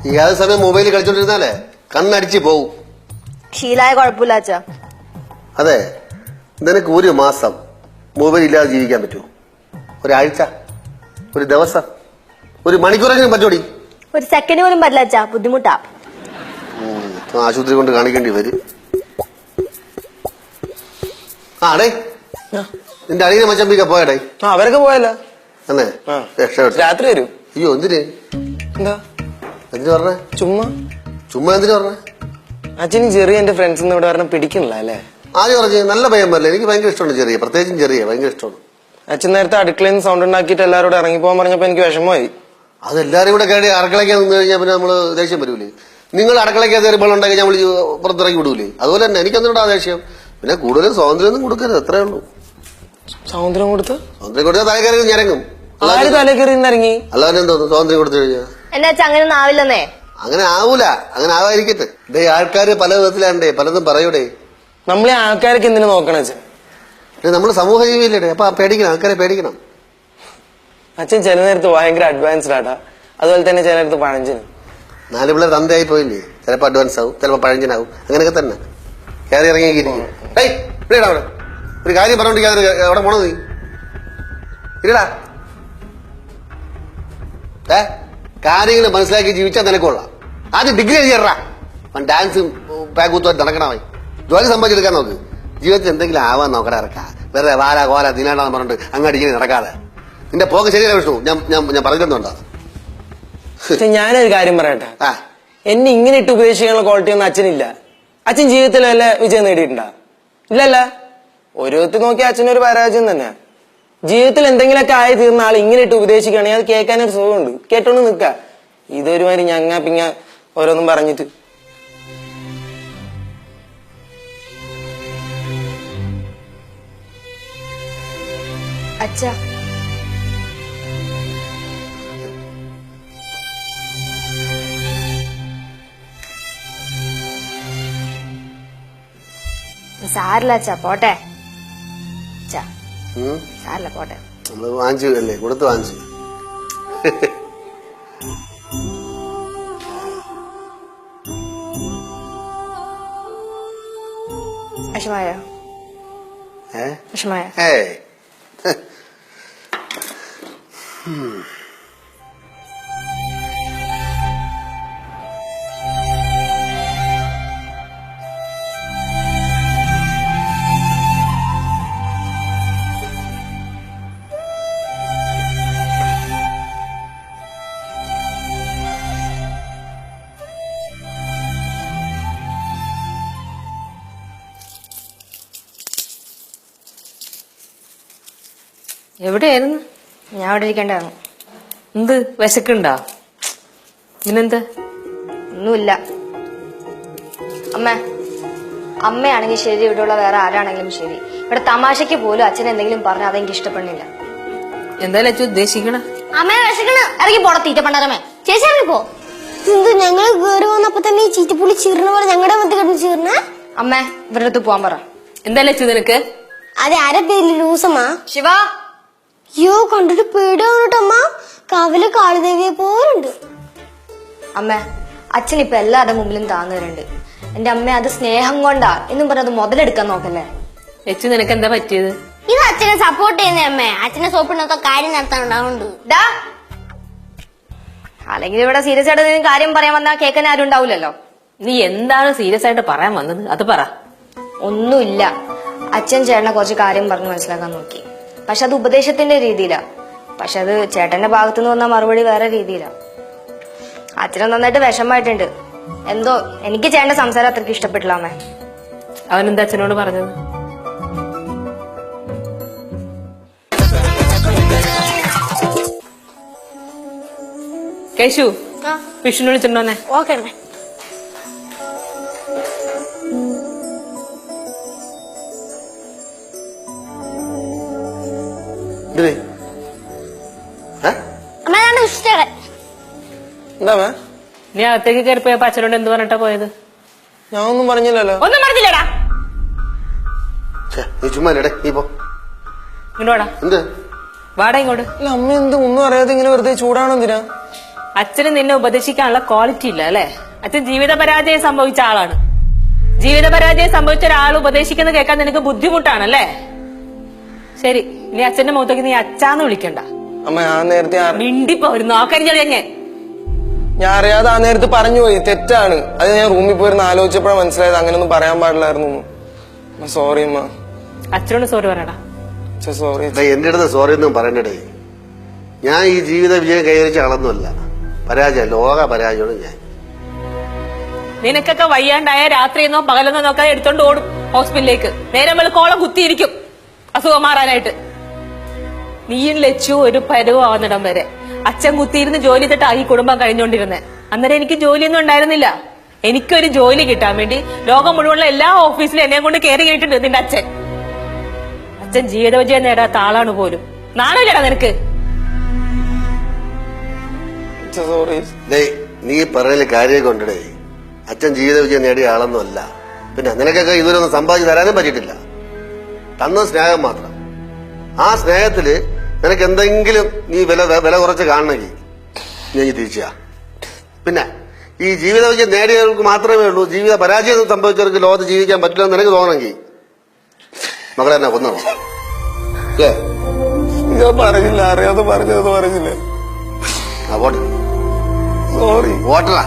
ഈ ഏത് സമയം മൊബൈലിൽ കളിച്ചോണ്ടിരുന്നാലേ കണ്ണടിച്ച് പോവും. ശീലായ കുഴപ്പമില്ല അച്ഛാ. അതെ, നിനക്ക് ഒരു മാസം മൊബൈൽ ഇല്ലാതെ ജീവിക്കാൻ പറ്റുമോ? ഒരാഴ്ച, ഒരു ദിവസം, ഒരു മണിക്കൂറെങ്കിലും പറ്റൂടി? ഒരു സെക്കൻഡ് പോലും പറ്റില്ല അച്ഛാ, ബുദ്ധിമുട്ടാ. ആശുപത്രി കൊണ്ട് കാണിക്കേണ്ടി വരും. ആ ഡേ, നിന്റെ അളിയനെ മച്ചമ്പിക്ക പോയടേ? അവരൊക്കെ പോയല്ലോ. അന്നേ രാത്രി വരും. അയ്യോ, എന്തിന്? എന്താ എന്തിനു പറഞ്ഞേ? ചുമ്മാ ചുമ്മാ എന്തിനു പറഞ്ഞേ? അച്ഛനും ചെറിയ എന്റെ ഫ്രണ്ട്സ് ഇവിടെ പറഞ്ഞ പിടിക്കണില്ല അല്ലേ? ആദ്യം പറഞ്ഞു നല്ല പയ്യൻ പറയില്ല. എനിക്ക് ഭയങ്കര ഇഷ്ടമാണ് ചെറിയ, പ്രത്യേകിച്ചും ചെറിയ ഭയങ്കര ഇഷ്ടമാണ്. അച്ഛൻ നേരത്തെ അടുക്കളയിൽ നിന്ന് സൗണ്ട് ഉണ്ടാക്കിയിട്ട് എല്ലാവരോടും ഇറങ്ങിപ്പോകാൻ പറഞ്ഞപ്പോ എനിക്ക് വിഷമമായി. അതെല്ലാരും കൂടെ കേടി അടുക്കളയ്ക്കാൻ നിന്ന് കഴിഞ്ഞാൽ പിന്നെ നമ്മള് ദേഷ്യം വരൂലേ? നിങ്ങൾ അടുക്കളയ്ക്കകത്ത് കയറി ബഹളം ഉണ്ടാക്കി നമ്മൾ പുറത്തിറക്കി വിടൂലേ? അതുപോലെ തന്നെ എനിക്കൊന്നും ആ ദേഷ്യം. പിന്നെ കൂടുതലും സ്വാതന്ത്ര്യം ഒന്നും കൊടുക്കരുത്, അത്രേ ഉള്ളൂ. സ്വാതന്ത്ര്യം കൊടുത്ത് തല കയറി ഞരങ്ങും. ആര് തല കയറി ഇറങ്ങി? അല്ലാതെ എന്തോന്നു സ്വാതന്ത്ര്യം കൊടുത്തു കഴിഞ്ഞാൽ? എന്നെ അച്ഛാ അങ്ങനെ ഒന്നും ആവില്ലെന്നേ. അങ്ങനെ ആവൂല, അങ്ങനെ ആവാതിരിക്കട്ടെ. ഇതേ ആൾക്കാര് പല വിധത്തിലാണ്ടേ, പലതും പറയൂടേ. നമ്മളെ ആൾക്കാരൊക്കെ എന്തിനു നോക്കണ അച്ഛൻ? നമ്മള് സമൂഹ ജീവിയില്ലേ, അപ്പൊ പേടിക്കണം, ആൾക്കാരെ പേടിക്കണം. അച്ഛൻ ചില നേരത്ത് ഭയങ്കര അഡ്വാൻസ്ഡ് ആട്ടാ, അതുപോലെ തന്നെ ചില നേരത്ത് പഴഞ്ചന്. 4 പിള്ളേർ തന്തയായി പോയില്ലേ? ചിലപ്പോ അഡ്വാൻസ് ആവും, ചിലപ്പോ പഴഞ്ചനാവും, അങ്ങനെയൊക്കെ തന്നെ കയറി ഇറങ്ങിയിരിക്കും. അവിടെ ഒരു കാര്യം പറഞ്ഞോണ്ടിരിക്കാതെ അവിടെ പോണോ നീ? ഇല്ലടാ, കാര്യങ്ങൾ മനസ്സിലാക്കി ജീവിച്ചാൽ നിനക്കൊള്ളാം. ആദ്യം ഡിഗ്രി എഴുതിയറാ, ഡാൻസും പാകൂത്തുമായിട്ട് നടക്കണമായി ജോലി സമ്പാദിച്ചെടുക്കാൻ നോക്ക്. ജീവിതത്തിൽ എന്തെങ്കിലും ആവാൻ നോക്കടാ, ഇറക്കാ വെറുതെ വാല കോല ദിനാണ്ടാന്ന് പറഞ്ഞിട്ട് അങ്ങോട്ട് ഇങ്ങനെ നടക്കാതെ. നിന്റെ പോക്ക് ശരിയല്ല വിഷ്ണു, ഞാൻ പറഞ്ഞിരുന്നുണ്ടോ? ഞാനൊരു കാര്യം പറയട്ടെ, എന്നെ ഇങ്ങനെ ഇട്ട് ഉപദേശിക്കാനുള്ള ക്വാളിറ്റി ഒന്നും അച്ഛനില്ല. അച്ഛൻ ജീവിതത്തിൽ വല്ല വിജയം നേടിയിട്ടുണ്ടാ? ഇല്ലല്ല. ഓരോരുത്തർ നോക്കി അച്ഛനൊരു പരാജയം തന്നെയാ. ജീവിതത്തിൽ എന്തെങ്കിലുമൊക്കെ ആയി തീർന്ന ആൾ ഇങ്ങനെ ഇട്ട് ഉപദേശിക്കുകയാണെങ്കിൽ അത് കേൾക്കാനൊരു സുഖമുണ്ട്, കേട്ടോണ്ട് നിക്ക. ഇതൊരുമാതിരി ഞങ്ങ പിങ്ങ ഓരോന്നും പറഞ്ഞിട്ട്. അച്ഛാ, സാരില്ല അച്ഛാ, പോട്ടെ അച്ഛാ, സാരില്ല പോട്ടെ. നമ്മള് വാങ്ങിച്ചു അല്ലേ, കൊടുത്ത് വാങ്ങിച്ചു. വിഷമായോ? വിഷമായോ? എവിടെയായിരുന്നു? ഞാൻ അവിടെ ഇരിക്കണ്ടായിരുന്നു. എന്ത് വിശക്കുണ്ടാ? പിന്നെന്ത്? ഒന്നുമില്ല. അമ്മയാണെങ്കിൽ ശരി, ഇവിടെയുള്ള വേറെ ആരാണെങ്കിലും ശരി, ഇവിടെ തമാശയ്ക്ക് പോലും അച്ഛൻ എന്തെങ്കിലും പറഞ്ഞാൽ അതെനിക്ക് ഇഷ്ടപ്പെടുന്നില്ല. എന്തായാലും അച്ഛൻ ഉദ്ദേശിക്കണ? അമ്മ വിശക്കണ്, ഇറങ്ങി പോടാ തീറ്റ പണ്ടാരമേ. ചേച്ചി ഇറങ്ങി പോ. ഞങ്ങള് കേറി വന്നപ്പോ തന്നെ ഈ ചീറ്റപ്പുള്ളി ചീർന്ന പോലെ ഞങ്ങളുടെ മത്തി കിടന്ന് ചീർന്ന. അമ്മ ഇവരുടെ അടുത്ത് പോവാൻ പറ. എന്തായാലും അച്ഛൻ നിനക്ക്? അതെ, ആരെ പേരിൽ ലൂസമാ? ശിവ. അയ്യോ, കണ്ടിട്ട് പേടിയാവണട്ടമ്മ. കാവിലെ കാളിദേവിയെ പോലുണ്ട്. അമ്മ അച്ഛൻ ഇപ്പൊ എല്ലാവരുടെ മുമ്പിലും താങ്ങുന്നുണ്ട്. എന്റെ അമ്മ അത് സ്നേഹം കൊണ്ടാ എന്നും പറഞ്ഞത് മുതലെടുക്കാൻ നോക്കല്ലേ. അച്ഛൻ നിനക്ക് എന്താ പറ്റിയത്? ഇത് അച്ഛനെ സപ്പോർട്ട് ചെയ്യുന്ന അമ്മേ. അച്ഛനെ സോപ്പിടത്ത കാര്യം നടത്താനുണ്ടാവുന്നുണ്ട്. അല്ലെങ്കിൽ ഇവിടെ സീരിയസ് ആയിട്ട് എന്തെങ്കിലും കാര്യം പറയാൻ വന്നാൽ കേൾക്കാൻ ആരും ഉണ്ടാവില്ലല്ലോ. നീ എന്താണ് സീരിയസ് ആയിട്ട് പറയാൻ വന്നത്? അത് പറ. ഒന്നുമില്ല, അച്ഛൻ ചേട്ടനെ കുറച്ച് കാര്യം പറഞ്ഞ് മനസ്സിലാക്കാൻ നോക്കി. പക്ഷെ അത് ഉപദേശത്തിന്റെ രീതിയിലാ. പക്ഷെ അത് ചേട്ടന്റെ ഭാഗത്തുനിന്ന് വന്ന മറുപടി വേറെ രീതിയിലാ. അച്ഛനും നന്നായിട്ട് വിഷമായിട്ടുണ്ട്. എന്തോ എനിക്ക് ചേട്ടന്റെ സംസാരം അത്രയ്ക്ക് ഇഷ്ടപ്പെട്ടില്ല അമ്മേ. അവനെന്താ അച്ഛനോട് പറഞ്ഞത്? കേശു, വിഷ്ണു വിളിച്ചിട്ടുണ്ടോന്നെ? ഓക്കെ. നീ അകത്തേക്ക് കയറി പോയപ്പോ അച്ഛനോട് എന്ത് പറഞ്ഞിട്ടാ പോയത്? ഞാൻ ഒന്നും പറഞ്ഞില്ലല്ലോ. ഒന്നും പറഞ്ഞില്ലടാ. നീ ചുമ്മാ നീ പോ. ഇങ്ങോട്ടാ. എന്ത്? വാടാ ഇങ്ങോട്ട്. അമ്മ എന്ത് ഒന്നും അറിയാതെ ഇങ്ങനെ വെറുതെ ചൂടാണോ എന്തിനാ? അച്ഛന് നിന്നെ ഉപദേശിക്കാനുള്ള ക്വാളിറ്റി ഇല്ല അല്ലെ? അച്ഛൻ ജീവിത പരാജയം സംഭവിച്ച ആളാണ്. ജീവിത പരാജയം സംഭവിച്ച ഒരാൾ ഉപദേശിക്കുന്നത് കേൾക്കാൻ നിനക്ക് ബുദ്ധിമുട്ടാണല്ലേ? ശരി, ഇനി അച്ഛന്റെ മുഖത്തേക്ക് നീ അച്ഛാന്ന് വിളിക്കണ്ട. അമ്മ ഞാൻ നേരത്തെ മിണ്ടിപ്പോ ഒരു നോക്കരിഞ്ഞ ഞാൻ അറിയാതെ ആ നേരത്ത് പറഞ്ഞു പോയി, തെറ്റാണ്. അത് ഞാൻ റൂമിൽ പോയിരുന്ന് ആലോചിച്ചപ്പോഴാണ് മനസ്സിലായത് അങ്ങനെയൊന്നും പറയാൻ പാടില്ലായിരുന്നു. സോറി അമ്മ. അച്ഛനോട് സോറി പറയടാ. സോറി. എന്റെ അടുത്ത് സോറി ഒന്നും പറയണ്ടേ. ഞാൻ ഈ ജീവിത വിജയം കൈവരിച്ച ആളൊന്നുമല്ല. പരാജയം, ലോക പരാജയമാണ് ഞാൻ. നിനക്കൊക്കെ വയ്യാണ്ടായ രാത്രിയെന്നോ പകലെന്നോ നോക്കാതെ എടുത്തോണ്ട് ഓടും ഹോസ്പിറ്റലിലേക്ക്. നേരം വെളുക്കോളം കുത്തിയിരിക്കും അസുഖം മാറാനായിട്ട്. നീയും ലച്ചു ഒരു പരുവാവുന്നിടം വരെ അച്ഛൻ കുത്തിയിരുന്ന് ജോലി ചെയ്തിട്ടാ ഈ കുടുംബം കഴിഞ്ഞോണ്ടിരുന്നേ. അന്നേരം എനിക്ക് ജോലിയൊന്നും ഉണ്ടായിരുന്നില്ല. എനിക്കൊരു ജോലി കിട്ടാൻ വേണ്ടി ലോകം മുഴുവനുള്ള എല്ലാ ഓഫീസിലും എന്നെ കൊണ്ട് കയറി കഴിഞ്ഞിട്ടുണ്ട് നിന്റെ അച്ഛൻ. അച്ഛൻ ജീവിത വിജയം നേടാത്ത ആളാണ് പോലും. നാണമില്ലടാ നിനക്ക്? നീ പറയുന്ന കാര്യമൊക്കെ ഉണ്ടേ. അച്ഛൻ ജീവിത വിജയം നേടിയ ആളൊന്നും അല്ല. പിന്നെ നിനക്കൊക്കെ ഇതുവരെ ഒന്നും സമ്പാദിച്ച് തരാനും പറ്റിയിട്ടില്ല. തന്നത് സ്നേഹം മാത്രം. ആ സ്നേഹത്തില് നിനക്ക് എന്തെങ്കിലും നീ വില കുറച്ച് കാണണമെങ്കിൽ നീ തിരിച്ച. പിന്നെ ഈ ജീവിത വിജയം നേടിയവർക്ക് മാത്രമേ ഉള്ളൂ ജീവിത പരാജയം സംഭവിച്ചവർക്ക് ലോകത്ത് ജീവിക്കാൻ പറ്റില്ല എന്ന് നിനക്ക് തോന്നണമെങ്കിൽ മകളെ എന്നെ കൊന്നോ? അല്ലേ? ഞാൻ പറഞ്ഞില്ല, അറിയാതെ പറഞ്ഞത് പറഞ്ഞില്ല. ആ വോട്ട് സോറി. വോട്ടറാ.